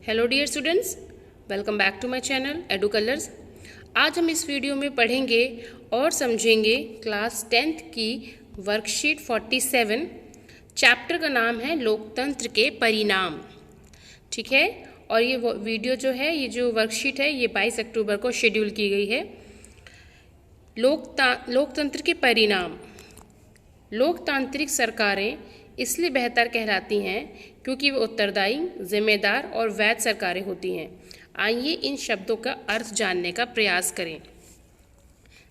Hello dear students, welcome back to my channel edu colours. आज हम इस video में पढ़ेंगे और समझेंगे क्लास 10th की वर्कशीट 47। चैप्टर का नाम है लोकतंत्र के परिणाम। ठीक है, और ये वीडियो जो है, ये जो वर्कशीट है, ये 22 अक्टूबर को शेड्यूल की गई है। लोकतंत्र के परिणाम। लोकतांत्रिक सरकारें इसलिए बेहतर कहलाती हैं क्योंकि वे उत्तरदायी, जिम्मेदार और वैध सरकारें होती हैं। आइए इन शब्दों का अर्थ जानने का प्रयास करें।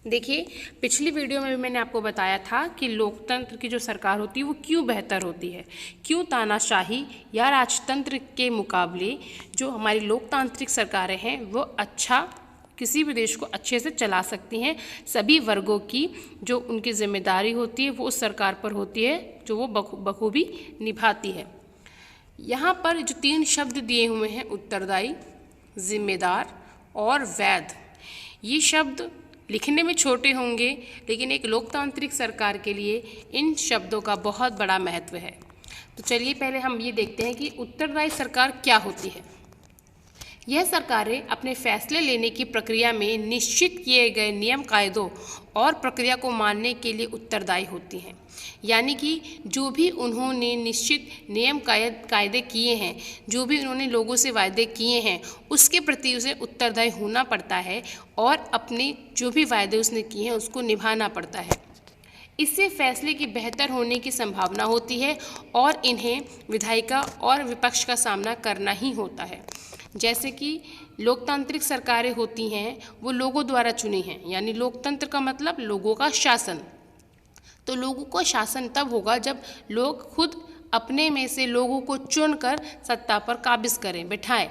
देखिए, पिछली वीडियो में भी मैंने आपको बताया था कि लोकतंत्र की जो सरकार होती है वो क्यों बेहतर होती है, क्यों तानाशाही या राजतंत्र के मुकाबले जो हमारी लोकतांत्रिक सरकारें हैं वो किसी भी देश को अच्छे से चला सकती हैं। सभी वर्गों की जो उनकी जिम्मेदारी होती है वो उस सरकार पर होती है जो वो बखूबी निभाती है। यहाँ पर जो 3 शब्द दिए हुए हैं, उत्तरदायी, जिम्मेदार और वैध, ये शब्द लिखने में छोटे होंगे लेकिन एक लोकतांत्रिक सरकार के लिए इन शब्दों का बहुत बड़ा महत्व है। तो चलिए पहले हम ये देखते हैं कि उत्तरदायी सरकार क्या होती है। यह सरकारें अपने फैसले लेने की प्रक्रिया में निश्चित किए गए नियम कायदों और प्रक्रिया को मानने के लिए उत्तरदायी होती हैं। यानी कि जो भी उन्होंने निश्चित नियम कायदे किए हैं, जो भी उन्होंने लोगों से वायदे किए हैं, उसके प्रति उसे उत्तरदायी होना पड़ता है और अपने जो भी वायदे उसने किए हैं उसको निभाना पड़ता है। इससे फैसले की बेहतर होने की संभावना होती है और इन्हें विधायिका और विपक्ष का सामना करना ही होता है। जैसे कि लोकतांत्रिक सरकारें होती हैं वो लोगों द्वारा चुनी हैं, यानी लोकतंत्र का मतलब लोगों का शासन। तो लोगों का शासन तब होगा जब लोग खुद अपने में से लोगों को चुनकर सत्ता पर काबिज करें, बिठाएं।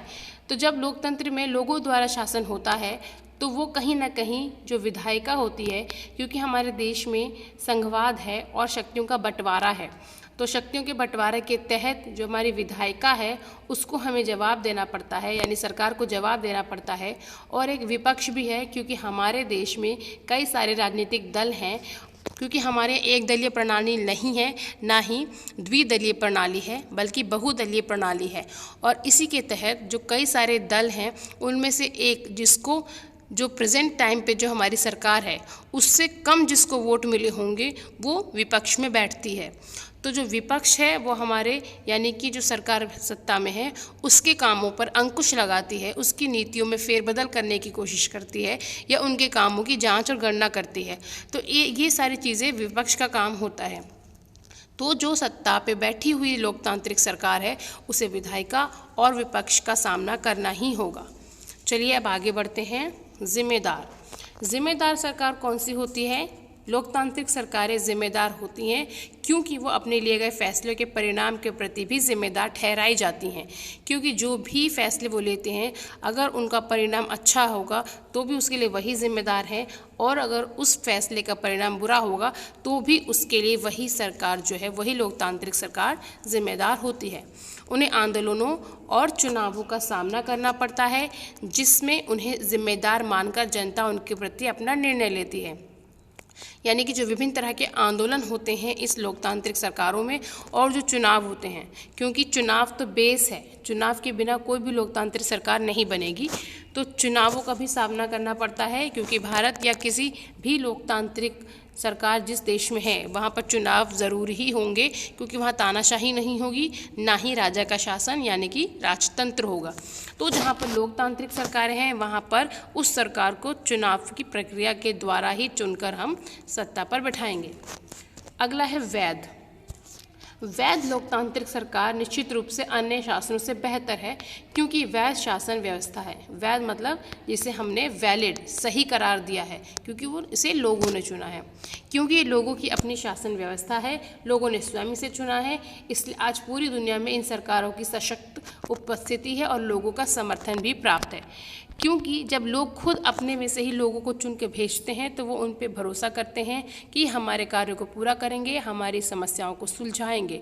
तो जब लोकतंत्र में लोगों द्वारा शासन होता है तो वो कहीं ना कहीं जो विधायिका होती है, क्योंकि हमारे देश में संघवाद है और शक्तियों का बंटवारा है, तो शक्तियों के बंटवारे के तहत जो हमारी विधायिका है उसको हमें जवाब देना पड़ता है, यानी सरकार को जवाब देना पड़ता है। और एक विपक्ष भी है, क्योंकि हमारे देश में कई सारे राजनीतिक दल हैं, क्योंकि हमारे एक दलीय प्रणाली नहीं है, ना ही द्विदलीय प्रणाली है, बल्कि बहुदलीय प्रणाली है। और इसी के तहत जो कई सारे दल हैं उनमें से एक जिसको जो प्रेजेंट टाइम पे जो हमारी सरकार है उससे कम जिसको वोट मिले होंगे वो विपक्ष में बैठती है। तो जो विपक्ष है वो हमारे यानी कि जो सरकार सत्ता में है उसके कामों पर अंकुश लगाती है, उसकी नीतियों में फेरबदल करने की कोशिश करती है या उनके कामों की जांच और गणना करती है। तो ये सारी चीज़ें विपक्ष का काम होता है। तो जो सत्ता पे बैठी हुई लोकतांत्रिक सरकार है उसे विधायिका और विपक्ष का सामना करना ही होगा। चलिए अब आगे बढ़ते हैं। जिम्मेदार सरकार कौन सी होती है? लोकतांत्रिक सरकारें जिम्मेदार होती हैं क्योंकि वो अपने लिए गए फैसलों के परिणाम के प्रति भी जिम्मेदार ठहराई जाती हैं। क्योंकि जो भी फैसले वो लेते हैं अगर उनका परिणाम अच्छा होगा तो भी उसके लिए वही जिम्मेदार हैं, और अगर उस फैसले का परिणाम बुरा होगा तो भी उसके लिए वही सरकार जो है, वही लोकतांत्रिक सरकार जिम्मेदार होती है। उन्हें आंदोलनों और चुनावों का सामना करना पड़ता है जिसमें उन्हें जिम्मेदार मानकर जनता उनके प्रति अपना निर्णय लेती है। यानी कि जो विभिन्न तरह के आंदोलन होते हैं इस लोकतांत्रिक सरकारों में, और जो चुनाव होते हैं, क्योंकि चुनाव तो बेस है, चुनाव के बिना कोई भी लोकतांत्रिक सरकार नहीं बनेगी। तो चुनावों का भी सामना करना पड़ता है, क्योंकि भारत या किसी भी लोकतांत्रिक सरकार जिस देश में है वहाँ पर चुनाव ज़रूर ही होंगे, क्योंकि वहाँ तानाशाही नहीं होगी, ना ही राजा का शासन यानी कि राजतंत्र होगा। तो जहाँ पर लोकतांत्रिक सरकारें हैं वहाँ पर उस सरकार को चुनाव की प्रक्रिया के द्वारा ही चुनकर हम सत्ता पर बैठाएंगे। अगला है वैध लोकतांत्रिक सरकार निश्चित रूप से अन्य शासनों से बेहतर है क्योंकि वैध शासन व्यवस्था है। वैध मतलब जिसे हमने वैलिड, सही करार दिया है, क्योंकि वो इसे लोगों ने चुना है। क्योंकि ये लोगों की अपनी शासन व्यवस्था है, लोगों ने स्वयं इसे चुना है, इसलिए आज पूरी दुनिया में इन सरकारों की सशक्त उपस्थिति है और लोगों का समर्थन भी प्राप्त है। क्योंकि जब लोग खुद अपने में से ही लोगों को चुन के भेजते हैं तो वो उन पे भरोसा करते हैं कि हमारे कार्यों को पूरा करेंगे, हमारी समस्याओं को सुलझाएंगे।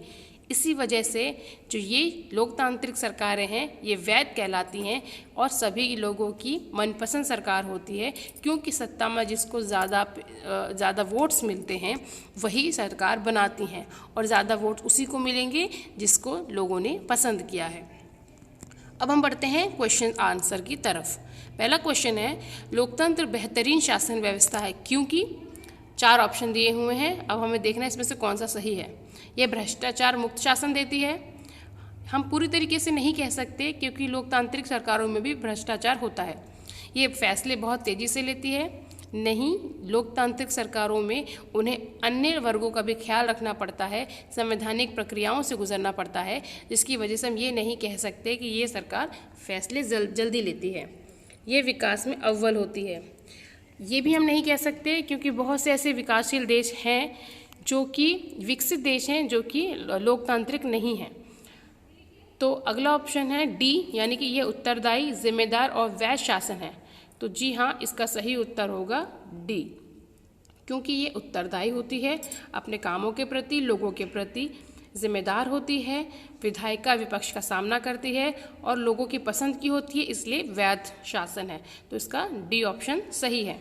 इसी वजह से जो ये लोकतांत्रिक सरकारें हैं ये वैध कहलाती हैं और सभी लोगों की मनपसंद सरकार होती है, क्योंकि सत्ता में जिसको ज़्यादा वोट्स मिलते हैं वही सरकार बनाती हैं और ज़्यादा वोट उसी को मिलेंगे जिसको लोगों ने पसंद किया है। अब हम बढ़ते हैं क्वेश्चन आंसर की तरफ। पहला क्वेश्चन है, लोकतंत्र बेहतरीन शासन व्यवस्था है क्योंकि 4 ऑप्शन दिए हुए हैं। अब हमें देखना है इसमें से कौन सा सही है। यह भ्रष्टाचार मुक्त शासन देती है। हम पूरी तरीके से नहीं कह सकते क्योंकि लोकतांत्रिक सरकारों में भी भ्रष्टाचार होता है। ये फैसले बहुत तेज़ी से लेती है। नहीं, लोकतांत्रिक सरकारों में उन्हें अन्य वर्गों का भी ख्याल रखना पड़ता है, संवैधानिक प्रक्रियाओं से गुजरना पड़ता है, जिसकी वजह से हम ये नहीं कह सकते कि ये सरकार फैसले जल्दी लेती है। ये विकास में अव्वल होती है, ये भी हम नहीं कह सकते क्योंकि बहुत से ऐसे विकासशील देश हैं जो कि विकसित देश हैं जो कि लोकतांत्रिक नहीं हैं। तो अगला ऑप्शन है डी, यानी कि ये उत्तरदायी, जिम्मेदार और वैध शासन है। तो जी हाँ, इसका सही उत्तर होगा डी, क्योंकि ये उत्तरदायी होती है, अपने कामों के प्रति, लोगों के प्रति जिम्मेदार होती है, विधायिका विपक्ष का सामना करती है और लोगों की पसंद की होती है, इसलिए वैध शासन है। तो इसका डी ऑप्शन सही है।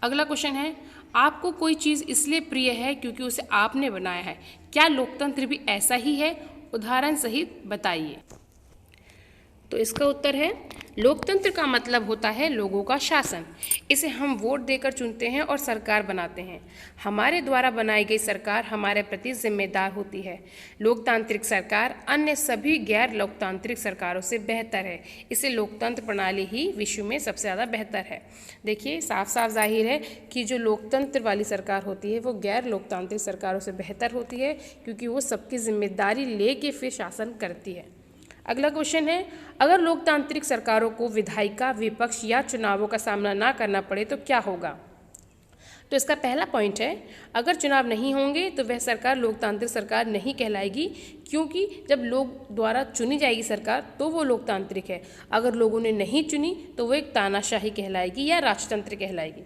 अगला क्वेश्चन है, आपको कोई चीज़ इसलिए प्रिय है क्योंकि उसे आपने बनाया है। क्या लोकतंत्र भी ऐसा ही है? उदाहरण सहित बताइए। तो इसका उत्तर है, लोकतंत्र का मतलब होता है लोगों का शासन। इसे हम वोट देकर चुनते हैं और सरकार बनाते हैं। हमारे द्वारा बनाई गई सरकार हमारे प्रति जिम्मेदार होती है। लोकतांत्रिक सरकार अन्य सभी गैर लोकतांत्रिक सरकारों से बेहतर है। इसे लोकतंत्र प्रणाली ही विश्व में सबसे ज़्यादा बेहतर है। देखिए, साफ साफ जाहिर है कि जो लोकतंत्र वाली सरकार होती है वो गैर लोकतांत्रिक सरकारों से बेहतर होती है, क्योंकि वो सबकी जिम्मेदारी ले के फिर शासन करती है। अगला क्वेश्चन है, अगर लोकतांत्रिक सरकारों को विधायिका, विपक्ष या चुनावों का सामना ना करना पड़े तो क्या होगा? तो इसका पहला पॉइंट है, अगर चुनाव नहीं होंगे तो वह सरकार लोकतांत्रिक सरकार नहीं कहलाएगी, क्योंकि जब लोग द्वारा चुनी जाएगी सरकार तो वो लोकतांत्रिक है। अगर लोगों ने नहीं चुनी तो वो एक तानाशाही कहलाएगी या राजतंत्र कहलाएगी।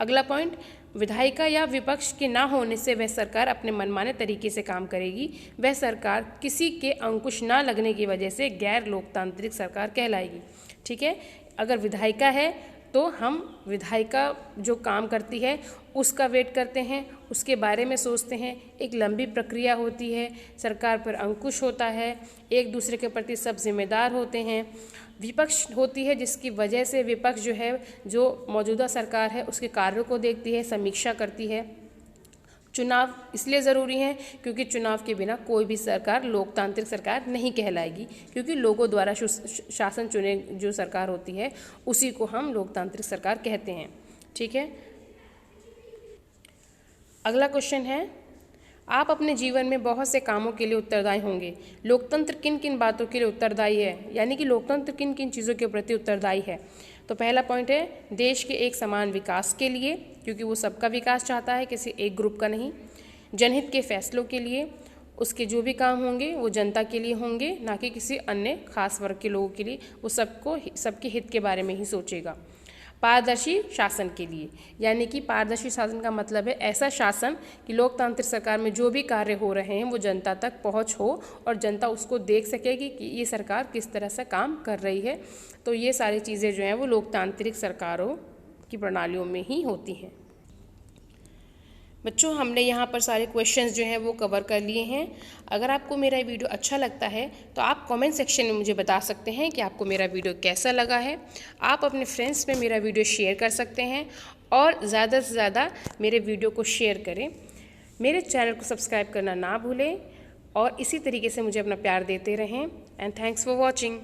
अगला पॉइंट, विधायिका या विपक्ष के ना होने से वह सरकार अपने मनमाने तरीके से काम करेगी। वह सरकार किसी के अंकुश ना लगने की वजह से गैर लोकतांत्रिक सरकार कहलाएगी। ठीक है, अगर विधायिका है तो हम विधायिका जो काम करती है उसका वेट करते हैं, उसके बारे में सोचते हैं। एक लंबी प्रक्रिया होती है, सरकार पर अंकुश होता है, एक दूसरे के प्रति सब जिम्मेदार होते हैं। विपक्ष होती है जिसकी वजह से विपक्ष जो है, जो मौजूदा सरकार है उसके कार्यों को देखती है, समीक्षा करती है। चुनाव इसलिए ज़रूरी हैं क्योंकि चुनाव के बिना कोई भी सरकार लोकतांत्रिक सरकार नहीं कहलाएगी, क्योंकि लोगों द्वारा शासन चुने जो सरकार होती है उसी को हम लोकतांत्रिक सरकार कहते हैं। ठीक है, अगला क्वेश्चन है, आप अपने जीवन में बहुत से कामों के लिए उत्तरदायी होंगे। लोकतंत्र किन किन बातों के लिए उत्तरदायी है, यानी कि लोकतंत्र किन किन चीज़ों के प्रति उत्तरदायी है? तो पहला पॉइंट है, देश के एक समान विकास के लिए, क्योंकि वो सबका विकास चाहता है, किसी एक ग्रुप का नहीं। जनहित के फैसलों के लिए, उसके जो भी काम होंगे वो जनता के लिए होंगे, ना कि किसी अन्य खास वर्ग के लोगों के लिए। वो सबके हित के बारे में ही सोचेगा। पारदर्शी शासन के लिए, यानी कि पारदर्शी शासन का मतलब है ऐसा शासन कि लोकतांत्रिक सरकार में जो भी कार्य हो रहे हैं वो जनता तक पहुंच हो और जनता उसको देख सकेगी कि ये सरकार किस तरह से काम कर रही है। तो ये सारी चीज़ें जो हैं वो लोकतांत्रिक सरकारों की प्रणालियों में ही होती हैं। बच्चों, हमने यहाँ पर सारे क्वेश्चंस जो हैं वो कवर कर लिए हैं। अगर आपको मेरा वीडियो अच्छा लगता है तो आप कमेंट सेक्शन में मुझे बता सकते हैं कि आपको मेरा वीडियो कैसा लगा है। आप अपने फ्रेंड्स में मेरा वीडियो शेयर कर सकते हैं और ज़्यादा से ज़्यादा मेरे वीडियो को शेयर करें। मेरे चैनल को सब्सक्राइब करना ना भूलें और इसी तरीके से मुझे अपना प्यार देते रहें। And thanks for watching.